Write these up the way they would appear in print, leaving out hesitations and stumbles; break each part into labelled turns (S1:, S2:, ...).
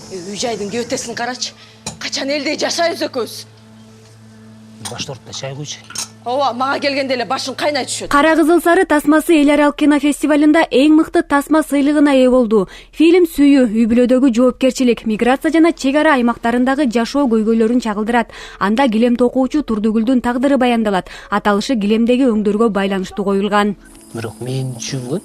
S1: Үй жайдың кебетесин карачы. Качан элде жашайбыз экөөбүз.
S2: Башторутта чай куйчу.
S1: Ооба, мага келгенде эле башың кайнай түшөт.
S3: Кара кызыл сары тасмасы эл аралык кинофестивалында эң мыкты тасма сыйлыгына ээ болду. Фильм сүйүү, үй бүлөдөгү жоопкерчилик, миграция жана чек ара аймактарындагы жашоо көйгөйлөрүн чагылдырат. Анда килем токуучу Турдугүлдүн тагдыры баяндалат. Аталышы килемдеги өңдөргө байланыштуу коюлган.
S2: Бирок мен үчүн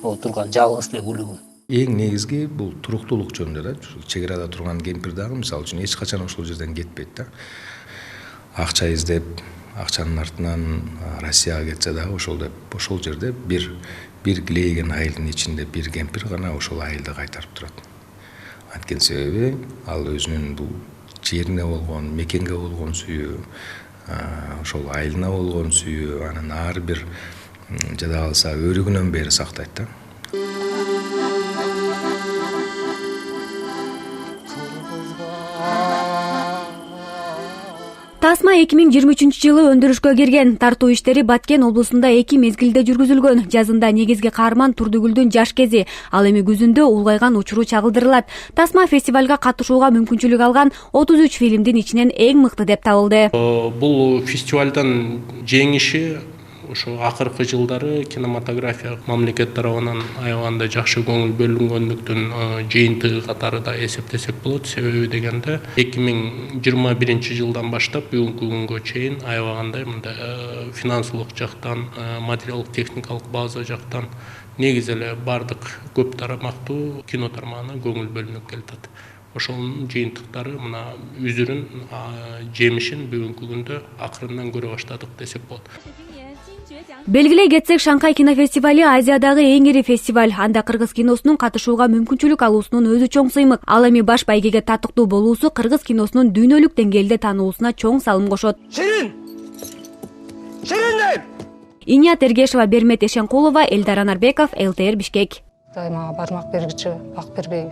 S2: отурган жалгыз эле күлүгүм.
S4: Эң негизги бул туруктуулук жөнүндө да. Чек арада турган кемпир дагы мисалы үчүн эч качан ошол жерден кетпейт да. Акча издеп, акчанын артынан Россияга кетсе дагы ошол жерде бир килейген айылдын ичинде бир кемпир гана ошол айылды кайтарып турат. Анткени себеби ал өзүнүн бул жерине болгон, мекенге болгон сүйүү, ошол айылына болгон сүйүү, анын ар бир жада калса өрүгүнөн бери сактайт да.
S3: Тасма 2023-жылы өндүрүшкө кирген. Тартуу иштери Баткен облусунда 2 мезгилде жүргүзүлгөн. Жазында негизги каарман Турдугүлдүн жаш кези, ал эми күзүндө улгайган учуру чагылдырылат. Тасма фестивалга катышууга мүмкүнчүлүк алган 33 фильмдин ичинен эң мыкты деп табылды.
S5: Бул фестивалдан жеңиши ошо акыркы жылдары кинематография мамлекет тарабынан аябаганда жакшы көңүл бөлүнгөндүктүн жыйынтыгы катары да эсептесек болот. Себеби дегенде 2021 жылдан баштап бүгүнкү күнгө чейин аябагандай мындай финансылык жактан, материалдык техникалык база жактан негизи эле бардык көп тарамактуу кино тармагына көңүл бөлүнүп келатат. Ошонун жыйынтыктары мына үзүрүн, жемишин бүгүнкү күндө акырындан көрө баштадык десек болот.
S3: Белгилей кетсек, Шанхай кинофестивали Азиядагы эң ири фестиваль. Анда кыргыз киносунун катышууга мүмкүнчүлүк алуусунун өзү чоң сыймык. Ал эми баш байгеге татыктуу болуусу кыргыз киносунун дүйнөлүк деңгээлде таануусуна чоң салым кошот.
S6: Ширин!
S3: Иният Эргешева, Бермет Эшенкулова, Элдар Анарбеков, ЛТР Бишкек.
S7: Дайыма бармак бергичи, бак бербей